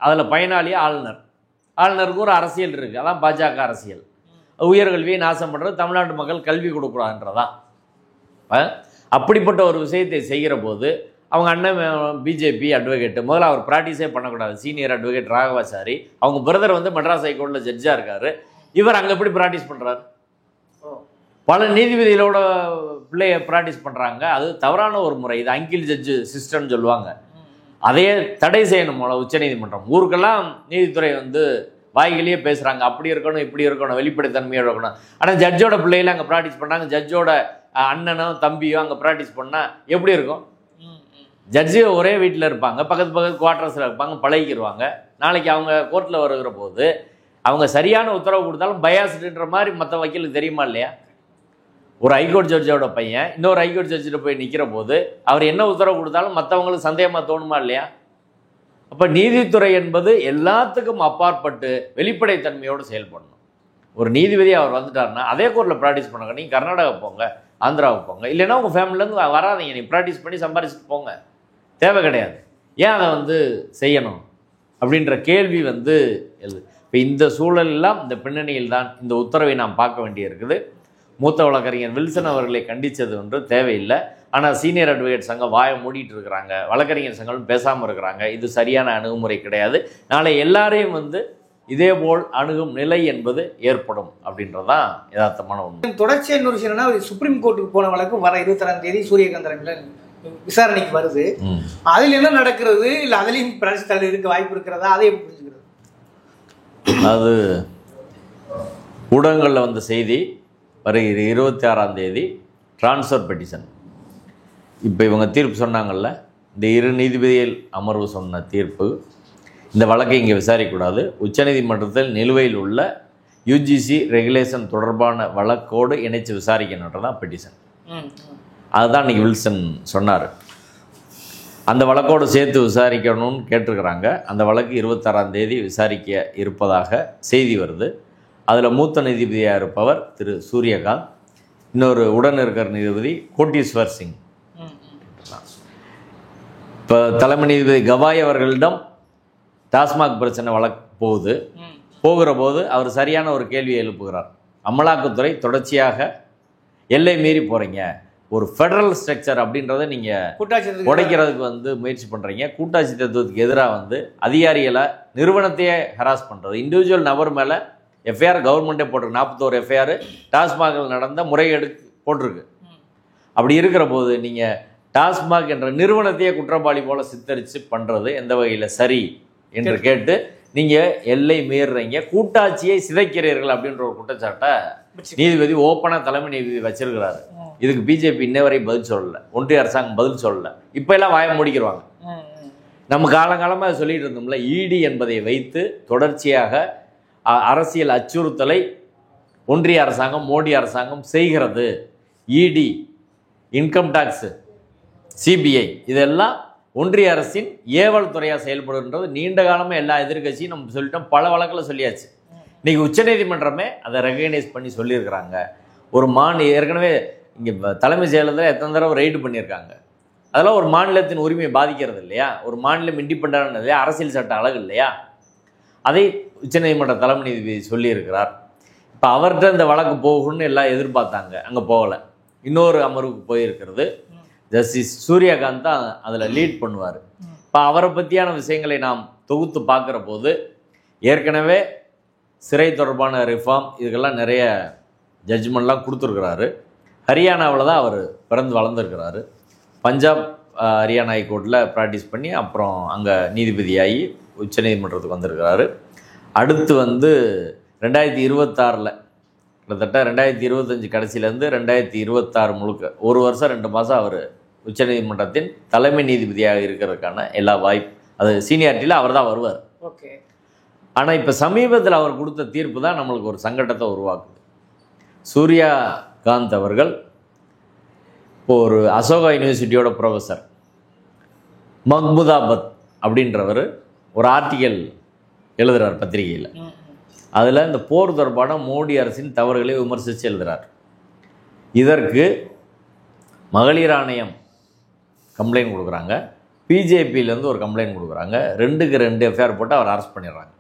அதில் பயனாளி ஆளுநர். ஆளுநருக்கு ஒரு அரசியல் இருக்குது, அதான் பாஜக அரசியல். உயர்கல்வியை நாசம் பண்ணுறது, தமிழ்நாட்டு மக்கள் கல்வி கொடுக்குறான்றதான். அப்படிப்பட்ட ஒரு விஷயத்தை செய்கிற போது அவங்க அண்ணன் பிஜேபி அட்வொகேட்டு, முதல்ல அவர் ப்ராக்டிஸே பண்ணக்கூடாது, சீனியர் அட்வொகேட் ராகவாச்சாரி, அவங்க பிரதர் வந்து மெட்ராஸ் ஹைகோர்ட்டில் ஜட்ஜாக இருக்கார். இவர் அங்கே எப்படி ப்ராக்டிஸ் பண்ணுறாரு? பல நீதிபதிகளோட பிள்ளைய ப்ராக்டிஸ் பண்ணுறாங்க. அது தவறான ஒரு முறை. இது அங்கிள் ஜட்ஜு சிஸ்டம்னு சொல்லுவாங்க. அதையே தடை செய்யணும் போல உச்சநீதிமன்றம். ஊருக்கெல்லாம் நீதித்துறை வந்து வாய்களையே பேசுகிறாங்க, அப்படி இருக்கணும், இப்படி இருக்கணும், வெளிப்படைத்தன்மையோட இருக்கணும். ஆனால் ஜட்ஜோட பிள்ளைகளை அங்கே ப்ராக்டிஸ் பண்ணாங்க, ஜட்ஜோட அண்ணனோ தம்பியோ அங்கே ப்ராக்டிஸ் பண்ணால் எப்படி இருக்கும்? ஜட்ஜு ஒரே வீட்டில் இருப்பாங்க, பக்கத்து பக்கத்து குவார்டர்ஸில் இருப்பாங்க, பழகிடுவாங்க. நாளைக்கு அவங்க கோர்ட்டில் வருகிற போது அவங்க சரியான உத்தரவு கொடுத்தாலும் பயாஸ்டுன்ற மாதிரி மற்ற வக்கீலுக்கு தெரியுமா இல்லையா? ஒரு ஹைகோர்ட் ஜட்ஜோட பையன் இன்னொரு ஹைகோர்ட் ஜட்ஜிட்ட போய் நிற்கிற போது அவர் என்ன உத்தரவு கொடுத்தாலும் மற்றவங்களுக்கு சந்தேகமாக தோணுமா இல்லையா? அப்போ நீதித்துறை என்பது எல்லாத்துக்கும் அப்பாற்பட்டு வெளிப்படைத்தன்மையோடு செயல்படணும். ஒரு நீதிபதி அவர் வந்துட்டாருன்னா அதே கோர்ட்டில் ப்ராக்டிஸ் பண்ணுங்க. நீங்கள் கர்நாடகா போங்க, ஆந்திராவுக்கு போங்க, இல்லைன்னா உங்கள் ஃபேமிலியிலேருந்து வராதிங்க, நீ ப்ராக்டிஸ் பண்ணி சம்பாரிச்சுட்டு போங்க, தேவை கிடையாது. ஏன் அதை வந்து செய்யணும் அப்படின்ற கேள்வி வந்து எழுது. இப்போ இந்த சூழலெல்லாம், இந்த பின்னணியில் தான் இந்த உத்தரவை நாம் பார்க்க வேண்டியிருக்குது. மூத்த வழக்கறிஞர் வில்சன் அவர்களை கண்டித்தது ஒன்று தேவையில்லை. ஆனால் சீனியர் அட்வொகேட் சங்கம் வாயை மூடிட்டு இருக்கிறாங்க, வழக்கறிஞர் சங்கம் பேசாமல் இருக்கிறாங்க. இது சரியான அணுகுமுறை கிடையாது. நாளை எல்லாரையும் வந்து இதேபோல் அணுகும் நிலை என்பது ஏற்படும் அப்படின்றதான் யதார்த்தமான ஒன்று. தொடர்ச்சியாக இன்னொரு விஷயம் என்னன்னா, சுப்ரீம் கோர்ட்டுக்கு போன வழக்கு வர 26ஆம் தேதி சூரியகாந்தன் விசாரணைக்கு வருது. அதில் என்ன நடக்கிறது, இல்லை அதுலேயும் பிரச்சனை இருக்க வாய்ப்பு இருக்கிறதா, அதை எப்படி புரிஞ்சுக்கிறது? அது ஊடகங்களில் வந்த செய்தி, வருகிற 26ஆம் தேதி டிரான்ஸ்ஃபர் பெட்டிஷன். இப்போ இவங்க தீர்ப்பு சொன்னாங்கல்ல, இந்த 2 நீதிபதிகள் அமர்வு சொன்ன தீர்ப்பு, இந்த வழக்கை இங்கே விசாரிக்கக்கூடாது, உச்சநீதிமன்றத்தில் நிலுவையில் உள்ள யூஜிசி ரெகுலேஷன் தொடர்பான வழக்கோடு இணைச்சு விசாரிக்கணுன்றதான் பெட்டிஷன். அதுதான் இன்றைக்கி வில்சன் சொன்னார். அந்த வழக்கோடு சேர்த்து விசாரிக்கணும்னு கேட்டிருக்கிறாங்க. அந்த வழக்கு 26ஆம் தேதி விசாரிக்க இருப்பதாக செய்தி வருது. அதில் மூத்த நீதிபதியாக இருப்பவர் திரு சூரியகாந்த், இன்னொரு உடன் இருக்கிற நீதிபதி கோட்டீஸ்வர் சிங். இப்போ தலைமை நீதிபதி கவாய் அவர்களிடம் டாஸ்மாக் பிரச்சனை வழக்கு போகிற போது அவர் சரியான ஒரு கேள்வியை எழுப்புகிறார். அமலாக்கத்துறை தொடர்ச்சியாக எல்லை மீறி போகிறீங்க, ஒரு ஃபெடரல் ஸ்ட்ரக்சர் அப்படின்றத நீங்கள் உடைக்கிறதுக்கு வந்து முயற்சி பண்ணுறீங்க, கூட்டாட்சி தத்துவத்துக்கு எதிராக வந்து அதிகாரிகளை நிறுவனத்தையே ஹராஸ் பண்ணுறது, இண்டிவிஜுவல் நபர் மேலே எஃப்ஐஆர் கவர்மெண்ட்டே போட்டிருக்கு, 41 எஃப்ஐஆர் டாஸ்மாகில் நடந்த முறைகேடு போட்டிருக்கு. அப்படி இருக்கிற போது நீங்கள் டாஸ்மாக் என்ற நிறுவனத்தையே குற்றவாளி போல சித்தரித்து பண்ணுறது எந்த வகையில் சரி என்று கேட்டு நீங்கள் எல்லை மீறுறீங்க, கூட்டாட்சியை சிதைக்கிறீர்கள் அப்படின்ற ஒரு குற்றச்சாட்டை நீதிபதி ஓப்பனாக தலைமை நீதிபதி வச்சிருக்கிறாரு. இதுக்கு பிஜேபி இன்ன வரை பதில் சொல்லலை, ஒன்றிய அரசாங்கம் பதில் சொல்லலை. இப்போ எல்லாம் வாய மூடிக்கிறாங்க. நம்ம காலங்காலமாக சொல்லிட்டு இருந்தோம்ல, இடி என்பதை வைத்து தொடர்ச்சியாக அரசியல் அச்சுறுத்தலை ஒன்றிய அரசாங்கம், மோடி அரசாங்கம் செய்கிறது. இடி, இன்கம் டாக்ஸு, சிபிஐ, இதெல்லாம் ஒன்றிய அரசின் ஏவல் துறையாக செயல்படுன்றது நீண்ட காலமாக எல்லா எதிர்கட்சியும் நம்ம சொல்லிட்டோம், பல வழக்கில் சொல்லியாச்சு. இன்றைக்கி உச்சநீதிமன்றமே அதை ரெகனைஸ் பண்ணி சொல்லியிருக்கிறாங்க. ஒரு ஏற்கனவே இங்கே தலைமை செயலகத்தில் எத்தனை தடவை ரைடு பண்ணியிருக்காங்க. அதெல்லாம் ஒரு மாநிலத்தின் உரிமையை பாதிக்கிறது இல்லையா? ஒரு மாநிலம் இண்டிபெண்டான இல்லையா? அரசியல் சட்ட அழகு இல்லையா? அதை உச்சநீதிமன்ற தலைமை நீதிபதி சொல்லியிருக்கிறார். இப்போ அவர்கிட்ட இந்த வழக்கு போகும்னு எல்லாம் எதிர்பார்த்தாங்க, அங்கே போகலை. இன்னொரு அமர்வுக்கு போயிருக்கிறது. ஜஸ்டிஸ் சூரியகாந்த் தான் அதில் லீட் பண்ணுவார். இப்போ அவரை பற்றியான விஷயங்களை நாம் தொகுத்து பார்க்குற போது ஏற்கனவே சிறை தொடர்பான ரிஃபார்ம் இதுக்கெல்லாம் நிறைய ஜட்ஜ்மெண்ட்லாம் கொடுத்துருக்கிறாரு. ஹரியானாவில் தான் அவர் பிறந்து வளர்ந்துருக்கிறாரு. பஞ்சாப் ஹரியானா ஹைகோர்ட்டில் ப்ராக்டிஸ் பண்ணி அப்புறம் அங்கே நீதிபதியாகி உச்சநீதிமன்றத்துக்கு வந்திருக்கிறாரு. அடுத்து வந்து 2026 கிட்டத்தட்ட 2025 கடைசியிலேருந்து 2026 முழுக்க 1 வருஷம் 2 மாதம் அவர் உச்சநீதிமன்றத்தின் தலைமை நீதிபதியாக இருக்கிறதுக்கான எல்லா வாய்ப்பு, அது சீனியாரிட்டியில் அவர் தான் வருவார். ஓகே. ஆனால் இப்போ சமீபத்தில் அவர் கொடுத்த தீர்ப்பு தான் நம்மளுக்கு ஒரு சங்கடத்தை உருவாக்குது. சூரியகாந்த் அவர்கள் இப்போ ஒரு அசோகா யூனிவர்சிட்டியோட ப்ரொஃபஸர் மஹ்மூதாபாத் அப்படின்றவர் ஒரு ஆர்டிக்கல் எழுதுகிறார் பத்திரிகையில். அதில் இந்த போர் தொடர்பான மோடி அரசின் தவறுகளை விமர்சித்து எழுதுகிறார். இதற்கு மகளிர் ஆணையம் கம்ப்ளைண்ட் கொடுக்குறாங்க, பிஜேபியிலேருந்து ஒரு கம்ப்ளைண்ட் கொடுக்குறாங்க. 2க்கு 2 எஃப்ஐஆர் போட்டு அவர் அரெஸ்ட் பண்ணிடுறாங்க.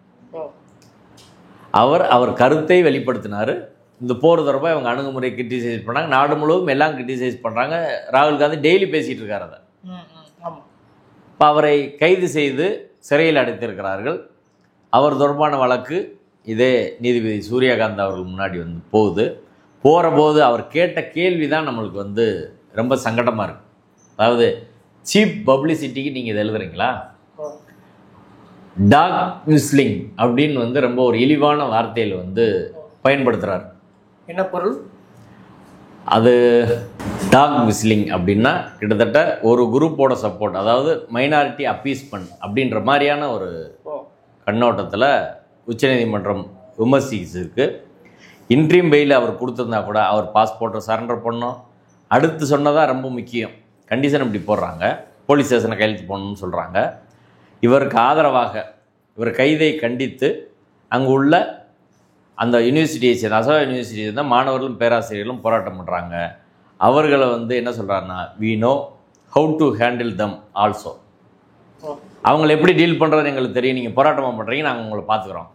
அவர் கருத்தை வெளிப்படுத்தினார். இந்த போர் தொடர்பாக இவங்க அணுகுமுறை கிரிட்டிசைஸ் பண்ணாங்க. நாடு முழுவதும் எல்லாம் கிரிட்டிசைஸ் பண்ணுறாங்க. ராகுல் காந்தி டெய்லி பேசிகிட்டு இருக்கார். அதை இப்போ அவரை கைது செய்து சிறையில் அடைத்திருக்கிறார்கள். அவர் தொடர்பான வழக்கு இதே நீதிபதி சூரியகாந்த் அவர்கள் முன்னாடி போகிற போது அவர் கேட்ட கேள்வி தான் நம்மளுக்கு ரொம்ப சங்கடமாக இருக்குது. அதாவது சீப் பப்ளிசிட்டிக்கு நீங்கள் இதை எழுதுறீங்களா, டாக் விஸ்லிங் அப்படின்னு ரொம்ப ஒரு இழிவான வார்த்தையில் பயன்படுத்துகிறார். என்ன பொருள் அது? டாக் விஸ்லிங் அப்படின்னா கிட்டத்தட்ட ஒரு குரூப்போட சப்போர்ட், அதாவது மைனாரிட்டி அப்பீஸ்மெண்ட் அப்படின்ற மாதிரியான ஒரு கண்ணோட்டத்தில் உச்சநீதிமன்றம் விமர்சிச்சிருக்கு. இன்ட்ரீம் பெயில் அவர் கொடுத்துருந்தா கூட அவர் பாஸ்போர்ட்டை சரண்டர் பண்ணோம். அடுத்து சொன்னதாக ரொம்ப முக்கியம். கண்டிஷன் இப்படி போடுறாங்க, போலீஸ் ஸ்டேஷனை கையெழுத்து போடணும்னு சொல்கிறாங்க. இவருக்கு ஆதரவாக இவர் கைதை கண்டித்து அங்கே உள்ள அந்த யூனிவர்சிட்டியை சேர்ந்த அசோகா யூனிவர்சிட்டியை சேர்ந்த மாணவர்களும் பேராசிரியர்களும் போராட்டம் பண்ணுறாங்க. அவர்களை என்ன சொல்கிறாருன்னா, we know how to handle them also, அவங்களை எப்படி டீல் பண்ணுறது எங்களுக்கு தெரியும், நீங்கள் போராட்டமாக பண்ணுறீங்க, நாங்கள் உங்களை பார்த்துக்குறோம்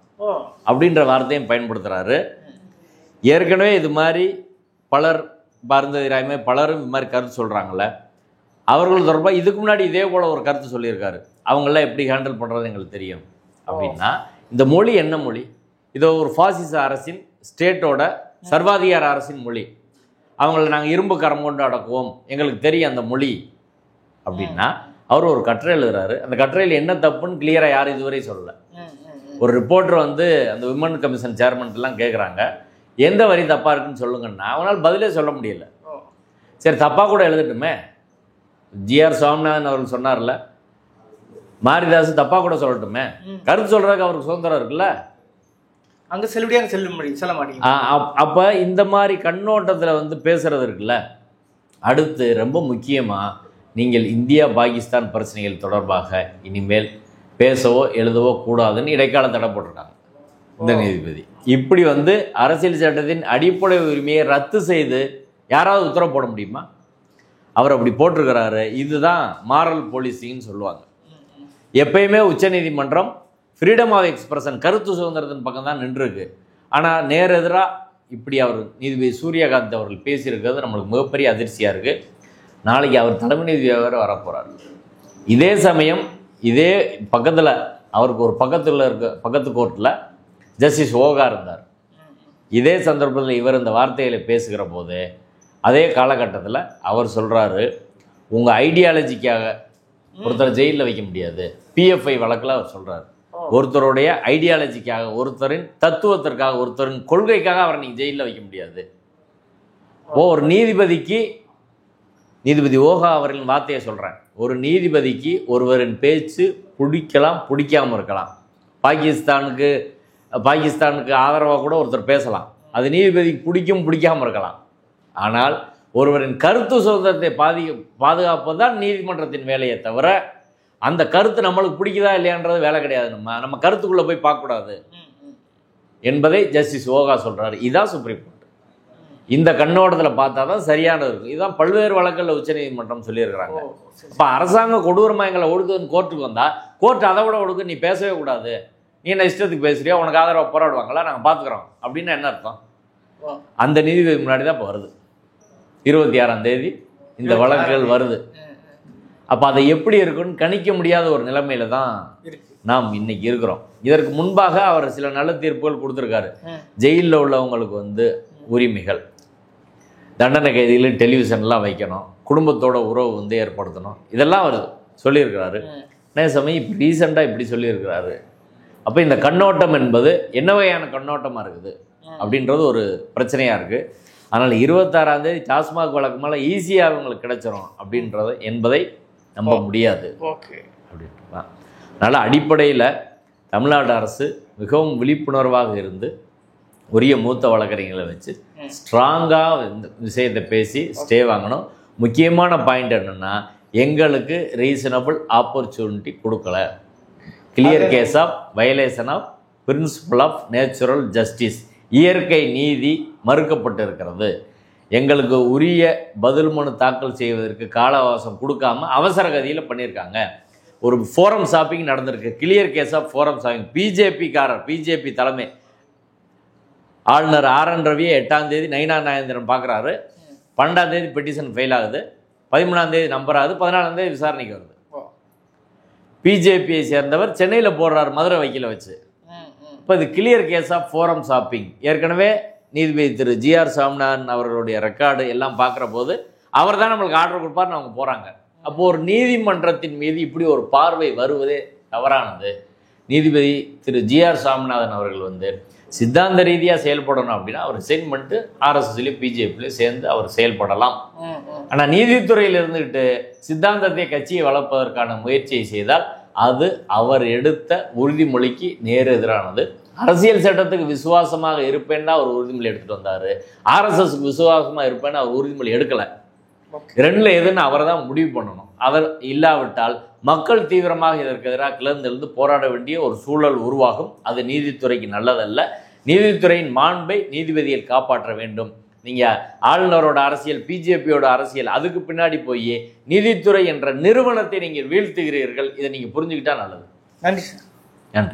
அப்படின்ற வார்த்தையும் பயன்படுத்துகிறாரு. ஏற்கனவே இது மாதிரி பலர் பாரதிராயமே பலரும் இது மாதிரி கருத்து சொல்கிறாங்கள, அவர்கள் தொடர்பாக இதுக்கு முன்னாடி இதே போல் ஒரு கருத்து சொல்லியிருக்காரு. அவங்களாம் எப்படி ஹேண்டில் பண்ணுறது எங்களுக்கு தெரியும் அப்படின்னா, இந்த மொழி என்ன மொழி? இதோ ஒரு பாசிச அரசின் ஸ்டேட்டோட சர்வாதிகார அரசின் மொழி. அவங்கள நாங்கள் இரும்பு கரம் கொண்டு அடக்குவோம், எங்களுக்கு தெரியும் அந்த மொழி அப்படின்னா அவர் ஒரு கட்டுரை எழுதுறாரு. அந்த கட்டுரையில் என்ன தப்புன்னு கிளியராக யாரும் இதுவரை சொல்லலை. ஒரு ரிப்போர்ட்டர் அந்த விமன் கமிஷன் சேர்மன்லாம் கேட்குறாங்க, எந்த வரி தப்பாக இருக்குன்னு சொல்லுங்கன்னா அவனால் பதிலே சொல்ல முடியல. சரி, தப்பாக கூட எழுதட்டுமே. ஜிஆர் சுவாமிநாதன் அவர்கள் சொன்னார்ல, மாரிதாஸ் தப்பாக கூட சொல்லட்டுமே, கருத்து சொல்கிறதுக்கு அவருக்கு சுதந்திரம் இருக்குல்ல. அங்கே செல்லுபடியாக சொல்ல மாட்டேங்க. அப்போ இந்த மாதிரி கண்ணோட்டத்தில் பேசுகிறது இருக்குல்ல. அடுத்து ரொம்ப முக்கியமாக, நீங்கள் இந்தியா பாகிஸ்தான் பிரச்சனைகள் தொடர்பாக இனிமேல் பேசவோ எழுதவோ கூடாதுன்னு இடைக்கால தடை போட்டிருக்காங்க இந்த நீதிபதி. இப்படி அரசியல் சட்டத்தின் அடிப்படை உரிமையை ரத்து செய்து யாராவது உத்தரவு போட முடியுமா? அவர் அப்படி போட்டிருக்கிறாரு. இதுதான் மாரல் போலீசிங்னு சொல்லுவாங்க. எப்பயுமே உச்சநீதிமன்றம் ஃப்ரீடம் ஆஃப் எக்ஸ்பிரஷன், கருத்து சுதந்திரத்தின் பக்கம் தான் நின்றுருக்கு. ஆனால் நேரெதிராக இப்படி அவர் நீதிபதி சூரியகாந்த் அவர்கள் பேசியிருக்கிறது நம்மளுக்கு மிகப்பெரிய அதிர்ச்சியாக இருக்குது. நாளைக்கு அவர் தலைமை நீதிபதியாக வேறு வரப்போகிறார். இதே சமயம் இதே பக்கத்தில் அவருக்கு ஒரு பக்கத்து கோர்ட்டில் ஜஸ்டிஸ் ஓகா இருந்தார். இதே சந்தர்ப்பத்தில் இவர் இந்த வார்த்தைகளை பேசுகிற போது அதே காலகட்டத்தில் அவர் சொல்கிறாரு, உங்கள் ஐடியாலஜிக்காக ஒருத்தர் ஜெயிலில் வைக்க முடியாது. பிஎஃப்ஐ வழக்கில் அவர் சொல்கிறார், ஒருத்தருடைய ஐடியாலஜிக்காக, ஒருத்தரின் தத்துவத்திற்காக, ஒருத்தரின் கொள்கைக்காக அவரை நீங்கள் ஜெயிலில் வைக்க முடியாது. ஒரு நீதிபதி ஓகா அவர்களின் வார்த்தையை சொல்கிறேன், ஒரு நீதிபதிக்கு ஒருவரின் பேச்சு பிடிக்கலாம் பிடிக்காமல் இருக்கலாம். பாகிஸ்தானுக்கு ஆதரவாக கூட ஒருத்தர் பேசலாம், அது நீதிபதிக்கு பிடிக்காமல் இருக்கலாம். ஆனால் ஒருவரின் கருத்து சுதந்திரத்தை பாதுகாப்பது தான் நீதிமன்றத்தின் வேலையை தவிர, அந்த கருத்து நம்மளுக்கு பிடிக்குதா இல்லையான்றது வேலை கிடையாது. நம்ம கருத்துக்குள்ளே போய் பார்க்கக்கூடாது என்பதை ஜஸ்டிஸ் ஓகா சொல்கிறாரு. இதுதான் சுப்ரீம் கோர்ட். இந்த கண்ணோட்டத்தில் பார்த்தா தான் சரியானது இருக்கும். இதுதான் பல்வேறு வழக்குகளில் உச்சநீதிமன்றம் சொல்லியிருக்கிறாங்க. இப்போ அரசாங்கம் கொடூரமாக எங்களை ஒடுக்குதுன்னு கோர்ட்டுக்கு வந்தால், கோர்ட் அதை விட ஒடுக்கு, நீ பேசவே கூடாது, நீ என்ன இஷ்டத்துக்கு பேசுறியா, உனக்கு ஆதரவாக போராடுவாங்களா, நாங்கள் பார்த்துக்குறோம் அப்படின்னா என்ன அர்த்தம்? அந்த நீதிபதி முன்னாடி தான் இப்போ வருது, 26ஆம் தேதி இந்த வழக்குகள் வருது. அப்போ அதை எப்படி இருக்குன்னு கணிக்க முடியாத ஒரு நிலைமையில தான் நாம் இன்னைக்கு இருக்கிறோம். இதற்கு முன்பாக அவர் சில நல்ல தீர்ப்புகள் கொடுத்துருக்காரு. ஜெயிலில் உள்ளவங்களுக்கு உரிமைகள், தண்டனை கைதிகளும் டெலிவிஷன்லாம் வைக்கணும், குடும்பத்தோட உறவு ஏற்படுத்தணும், இதெல்லாம் அவர் சொல்லியிருக்கிறாரு. அதே சமயம் இப்போ ரீசெண்டாக இப்படி சொல்லியிருக்கிறாரு. அப்போ இந்த கண்ணோட்டம் என்பது என்ன வகையான கண்ணோட்டமாக இருக்குது அப்படின்றது ஒரு பிரச்சனையாக இருக்குது. அதனால் 26ஆம் தேதி டாஸ்மாக் வழக்கு மேலே ஈஸியாக அவங்களுக்கு கிடைச்சிரும் என்பதை நம்ப முடியாது அப்படின்ட்டுதான். அதனால் அடிப்படையில் தமிழ்நாடு அரசு மிகவும் விழிப்புணர்வாக இருந்து உரிய மூத்த வழக்கறிஞர்களை வச்சு ஸ்ட்ராங்காக இந்த விஷயத்தை பேசி ஸ்டே வாங்கணும். முக்கியமான பாயிண்ட் என்னென்னா, எங்களுக்கு ரீசனபிள் ஆப்பர்ச்சுனிட்டி கொடுக்கல, clear case of violation of principle of natural justice, இயற்கை நீதி மறுக்கப்பட்டிருக்கிறது. எங்களுக்கு உரிய பதில் மனு தாக்கல் செய்வதற்கு கால அவகாசம் கொடுக்காம அவசர கதியில் பண்ணியிருக்காங்க. ஒரு ஃபோரம் ஷாப்பிங் நடந்திருக்கு, clear case of forum shopping. BJP தலைமை ஆளுநர் ஆர்.என். ரவியை 8ஆம் தேதி நயினா நாகேந்திரன் பார்க்குறாரு. 12ஆம் தேதி பெட்டிஷன் ஃபெயில் ஆகுது, 13ஆம் தேதி நம்பர் ஆகுது, 14ஆம் தேதி விசாரணைக்கு வருது. பிஜேபியை சேர்ந்தவர் சென்னையில் போடுறார் மதுரை வக்கீலை வச்சு. இப்போ இது clear case of forum shopping. ஏற்கனவே நீதிபதி திரு ஜி.ஆர். சாமிநாதன் அவர்களுடைய ரெக்கார்டு எல்லாம் பார்க்குற போது அவர் தான் நம்மளுக்கு ஆர்டர் கொடுப்பார்னு அவங்க போகிறாங்க. அப்போது ஒரு நீதிமன்றத்தின் மீது இப்படி ஒரு பார்வை வருவதே தவறானது. நீதிபதி திரு ஜி.ஆர். சாமிநாதன் அவர்கள் சித்தாந்த ரீதியாக செயல்படணும் அப்படின்னா அவர் ரிசைன் பண்ணிட்டு ஆர்எஸ்எஸ்லையும் பிஜேபிலையும் சேர்ந்து அவர் செயல்படலாம். ஆனால் நீதித்துறையில் இருந்துக்கிட்டு சித்தாந்தத்தை கட்சியை வளர்ப்பதற்கான முயற்சியை செய்தால் அது அவர் எடுத்த உறுதிமொழிக்கு நேர் எதிரானது. அரசியல் சட்டத்துக்கு விசுவாசமாக இருப்பேன்னா அவர் உறுதிமொழி எடுத்துகிட்டு வந்தார். ஆர்எஸ்எஸ்க்கு விசுவாசமாக இருப்பேன்னு அவர் உறுதிமொழி எடுக்கலை. ரெண்டில் எதுன்னு அவரை தான் முடிவு பண்ணணும். அவர் இல்லாவிட்டால் மக்கள் தீவிரமாக இதற்கு எதிராக கிளர்ந்தெழுந்து போராட வேண்டிய ஒரு சூழல் உருவாகும். அது நீதித்துறைக்கு நல்லதல்ல. நீதித்துறையின் மாண்பை நீதிபதிகள் காப்பாற்ற வேண்டும். நீங்கள் ஆளுநரோட அரசியல், பிஜேபியோட அரசியல், அதுக்கு பின்னாடி போய் நீதித்துறை என்ற நிறுவனத்தை நீங்கள் வீழ்த்துகிறீர்கள். இதை நீங்கள் புரிஞ்சுக்கிட்டா நல்லது. நன்றி சார். நன்றி.